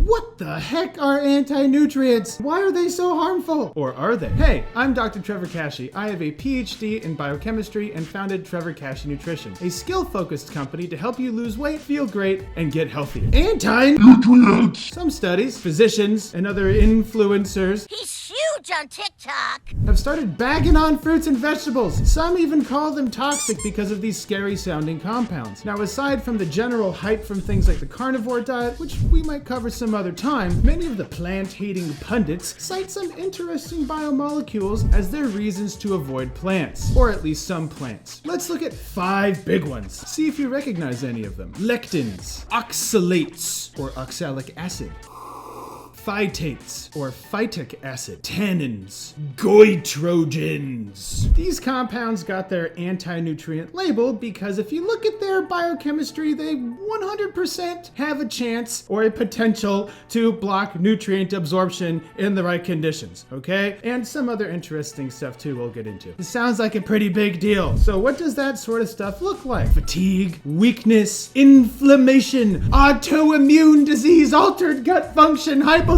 What the heck are anti-nutrients? Why are they so harmful? Or are they? Hey, I'm Dr. Trevor Kashey. I have a PhD in biochemistry and founded Trevor Kashey Nutrition, a skill-focused company to help you lose weight, feel great, and get healthier. Anti-nutrients! Some studies, physicians, and other influencers He's huge on TikTok. have started bagging on fruits and vegetables. Some even call them toxic because of these scary sounding compounds. Now, aside from the general hype from things like the carnivore diet, which we might cover some other time, many of the plant-hating pundits cite some interesting biomolecules as their reasons to avoid plants, or at least some plants. Let's look at 5 big ones. See if you recognize any of them. Lectins, oxalates, or oxalic acid, Phytates, or phytic acid, Tannins, Goitrogens. These compounds got their anti-nutrient label because if you look at their biochemistry, they 100% have a chance or a potential to block nutrient absorption in the right conditions, okay? And some other interesting stuff too we'll get into. It sounds like a pretty big deal. So what does that sort of stuff look like? Fatigue, weakness, inflammation, autoimmune disease, altered gut function, hypothyroid,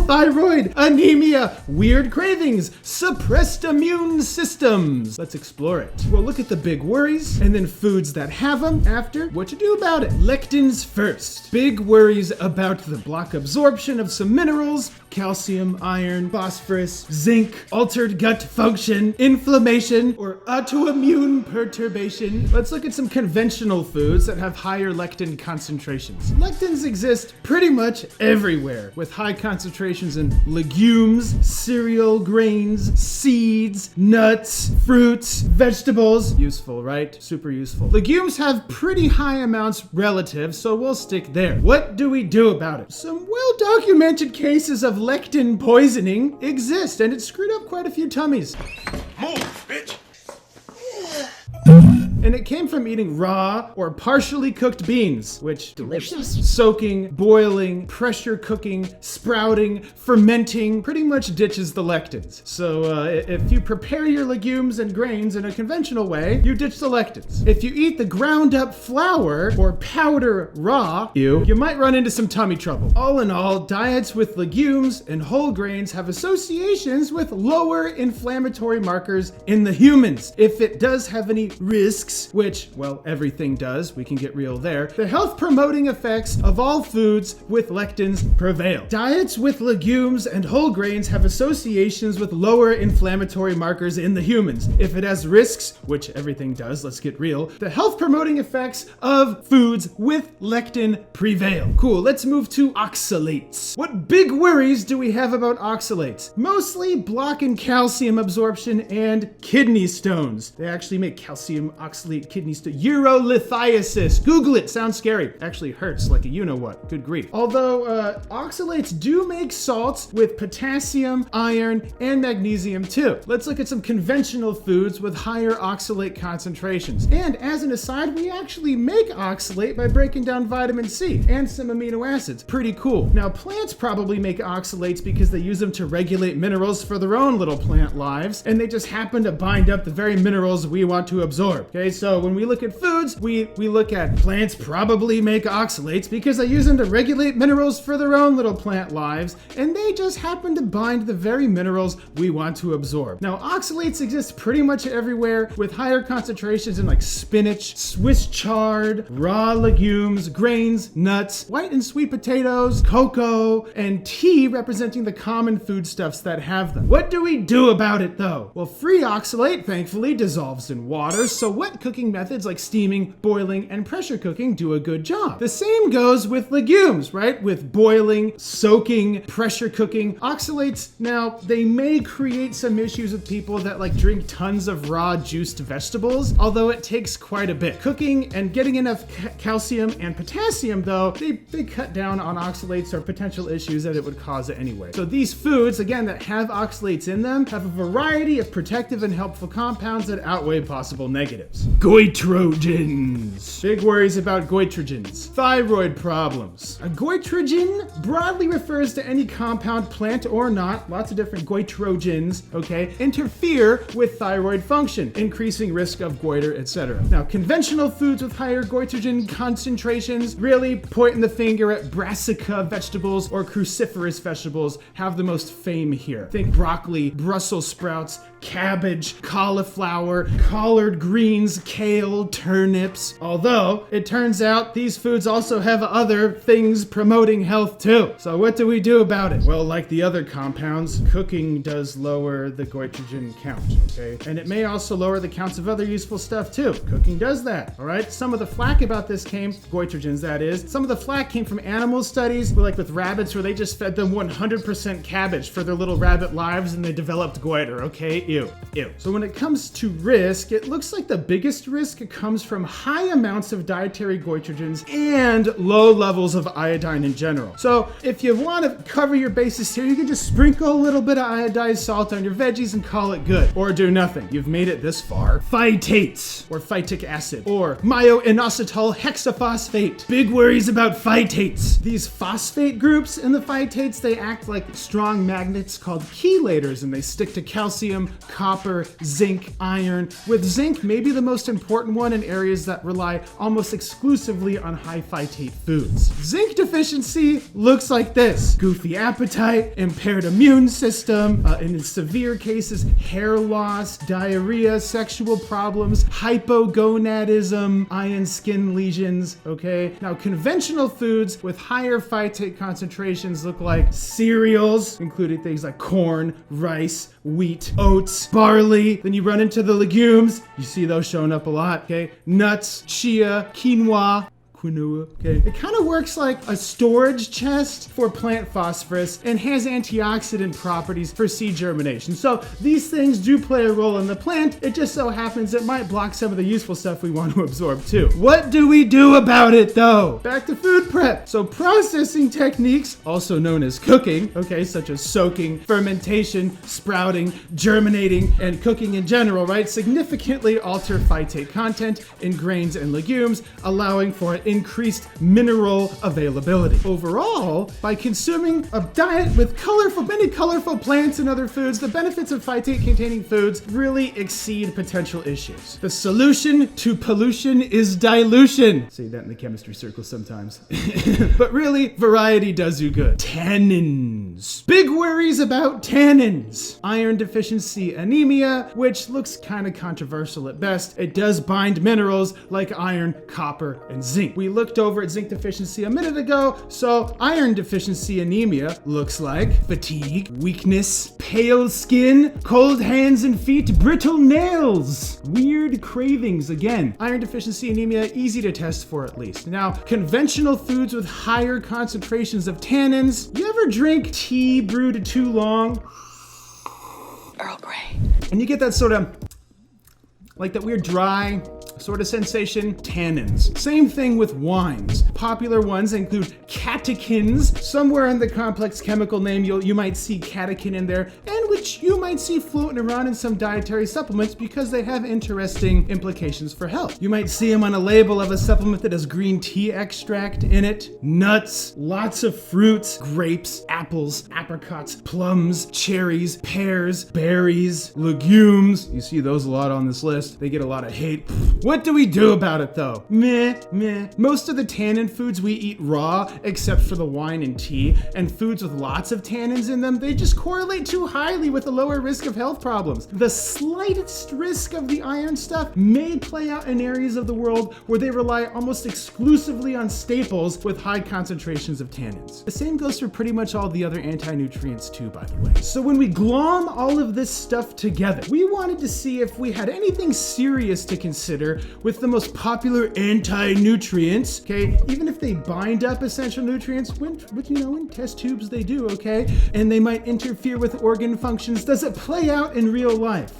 anemia, weird cravings, suppressed immune systems. Let's explore it. We'll look at the big worries and then foods that have them after, what to do about it. Lectins first. Big worries about them. Block absorption of some minerals, calcium, iron, phosphorus, zinc, altered gut function, inflammation, or autoimmune perturbation. Let's look at some conventional foods that have higher lectin concentrations. Lectins exist pretty much everywhere, with high concentrations in legumes, cereal, grains, seeds, nuts, fruits, vegetables. Useful, right? Super useful. Legumes have pretty high amounts relative, so we'll stick there. What do we do about it? Some well-documented cases of lectin poisoning exist, and it screwed up quite a few tummies. Move, bitch! And it came from eating raw or partially cooked beans, which delicious. Soaking, boiling, pressure cooking, sprouting, fermenting pretty much ditches the lectins. So if you prepare your legumes and grains in a conventional way, you ditch the lectins. If you eat the ground up flour or powder raw, you might run into some tummy trouble. All in all, diets with legumes and whole grains have associations with lower inflammatory markers in the humans. If it does have any risks, which, well, everything does, we can get real there, the health promoting effects of all foods with lectins prevail. Diets with legumes and whole grains have associations with lower inflammatory markers in the humans. If it has risks, which everything does, let's get real, the health promoting effects of foods with lectin prevail. Cool, let's move to oxalates. What big worries do we have about oxalates? Mostly blocking calcium absorption and kidney stones. They actually make calcium oxalate kidney stone. Urolithiasis. Google it. Sounds scary. Actually hurts like a you-know-what. Good grief. Although oxalates do make salts with potassium, iron, and magnesium too. Let's look at some conventional foods with higher oxalate concentrations. And as an aside, we actually make oxalate by breaking down vitamin C and some amino acids. Pretty cool. Now, plants probably make oxalates because they use them to regulate minerals for their own little plant lives, and they just happen to bind up the very minerals we want to absorb. Okay, so when we look at foods, we look at plants probably make oxalates because they use them to regulate minerals for their own little plant lives, and they just happen to bind the very minerals we want to absorb. Now, oxalates exist pretty much everywhere with higher concentrations in like spinach, Swiss chard, raw legumes, grains, nuts, white and sweet potatoes, cocoa, and tea representing the common foodstuffs that have them. What do we do about it though? Well, free oxalate thankfully dissolves in water, so wet cooking methods like steaming, boiling, and pressure cooking do a good job. The same goes with legumes, right? With boiling, soaking, pressure cooking. Oxalates, now, they may create some issues with people that like drink tons of raw juiced vegetables, although it takes quite a bit. Cooking and getting enough calcium and potassium, though, they cut down on oxalates or potential issues that it would cause anyway. So these foods, again, that have oxalates in them have a variety of protective and helpful compounds that outweigh possible negatives. Goitrogens. Big worries about goitrogens. Thyroid problems. A goitrogen broadly refers to any compound, plant or not, lots of different goitrogens, okay, interfere with thyroid function, increasing risk of goiter, etc. Now, conventional foods with higher goitrogen concentrations, really pointing the finger at brassica vegetables or cruciferous vegetables, have the most fame here. Think broccoli, Brussels sprouts, cabbage, cauliflower, collard greens, kale, turnips. Although, it turns out these foods also have other things promoting health too. So what do we do about it? Well, like the other compounds, cooking does lower the goitrogen count, okay? And it may also lower the counts of other useful stuff too. Cooking does that, all right? Some of the flack about this came, goitrogens that is, some of the flack came from animal studies, like with rabbits, where they just fed them 100% cabbage for their little rabbit lives and they developed goiter, okay? Ew. So when it comes to risk, it looks like the biggest risk comes from high amounts of dietary goitrogens and low levels of iodine in general. So if you want to cover your bases here, you can just sprinkle a little bit of iodized salt on your veggies and call it good. Or do nothing. You've made it this far. Phytates, or phytic acid, or myo-inositol hexaphosphate. Big worries about phytates. These phosphate groups in the phytates, they act like strong magnets called chelators, and they stick to calcium, copper, zinc, iron, with zinc maybe the most important one in areas that rely almost exclusively on high phytate foods. Zinc deficiency looks like this: goofy appetite, impaired immune system, in severe cases, hair loss, diarrhea, sexual problems, hypogonadism, iron skin lesions, okay? Now, conventional foods with higher phytate concentrations look like cereals, including things like corn, rice, wheat, oats, barley. Then you run into the legumes. You see those showing up a lot, okay? Nuts, chia, quinoa, okay? It kind of works like a storage chest for plant phosphorus and has antioxidant properties for seed germination. So these things do play a role in the plant. It just so happens it might block some of the useful stuff we want to absorb too. What do we do about it though? Back to food prep. So processing techniques, also known as cooking, okay, such as soaking, fermentation, sprouting, germinating, and cooking in general, right, significantly alter phytate content in grains and legumes, allowing for an increased mineral availability. Overall, by consuming a diet with many colorful plants and other foods, the benefits of phytate-containing foods really exceed potential issues. The solution to pollution is dilution. Say that in the chemistry circle sometimes. But really, variety does you good. Tannins. Big worries about tannins. Iron deficiency anemia, which looks kind of controversial at best. It does bind minerals like iron, copper, and zinc. We looked over at zinc deficiency a minute ago, so iron deficiency anemia looks like fatigue, weakness, pale skin, cold hands and feet, brittle nails, weird cravings. Again, iron deficiency anemia, easy to test for at least. Now, conventional foods with higher concentrations of tannins. You ever drink tea brewed too long? Earl Grey. And you get that sort of, like that weird dry sort of sensation? Tannins. Same thing with wines. Popular ones include catechins. Somewhere in the complex chemical name, you might see catechin in there, and which you might see floating around in some dietary supplements because they have interesting implications for health. You might see them on a label of a supplement that has green tea extract in it. Nuts, lots of fruits, grapes, apples, apricots, plums, cherries, pears, berries, legumes. You see those a lot on this list. They get a lot of hate. What do we do about it though? Meh. Most of the tannin foods we eat raw, except for the wine and tea, and foods with lots of tannins in them, they just correlate too highly with a lower risk of health problems. The slightest risk of the iron stuff may play out in areas of the world where they rely almost exclusively on staples with high concentrations of tannins. The same goes for pretty much all the other anti-nutrients too, by the way. So when we glom all of this stuff together, we wanted to see if we had anything serious to consider with the most popular anti-nutrients, okay? Even if they bind up essential nutrients, which, in test tubes they do, okay? And they might interfere with organ function functions does it play out in real life?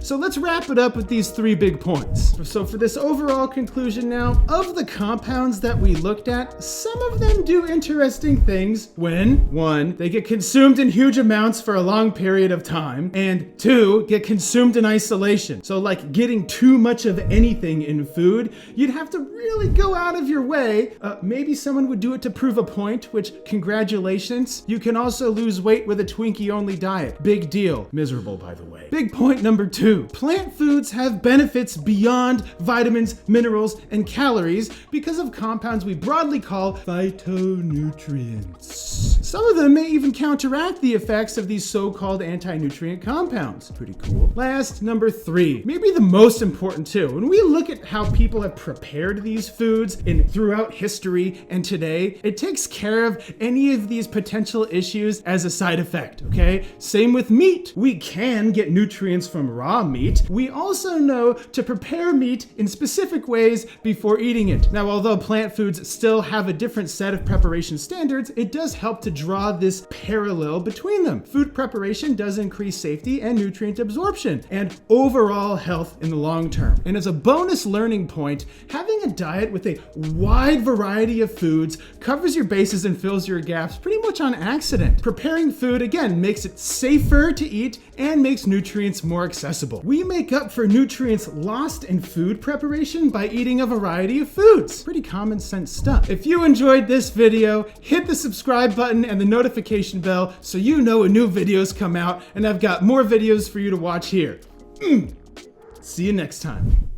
So let's wrap it up with these 3 big points. So for this overall conclusion now, of the compounds that we looked at, some of them do interesting things when 1, they get consumed in huge amounts for a long period of time, and 2, get consumed in isolation. So like getting too much of anything in food, you'd have to really go out of your way. Maybe someone would do it to prove a point, which congratulations. You can also lose weight with a Twinkie only diet. Big deal. Miserable, by the way. Big point number 2. Plant foods have benefits beyond vitamins, minerals, and calories because of compounds we broadly call phytonutrients. Some of them may even counteract the effects of these so-called anti-nutrient compounds. Pretty cool. Last, number 3, maybe the most important too. When we look at how people have prepared these foods throughout history and today, it takes care of any of these potential issues as a side effect, okay? Same with meat. We can get nutrients from raw meat. We also know to prepare meat in specific ways before eating it. Now, although plant foods still have a different set of preparation standards, it does help to draw this parallel between them. Food preparation does increase safety and nutrient absorption and overall health in the long term. And as a bonus learning point, having a diet with a wide variety of foods covers your bases and fills your gaps pretty much on accident. Preparing food, again, makes it safer to eat and makes nutrients more accessible. We make up for nutrients lost in food preparation by eating a variety of foods. Pretty common sense stuff. If you enjoyed this video, hit the subscribe button and the notification bell so you know when new videos come out, and I've got more videos for you to watch here. See you next time.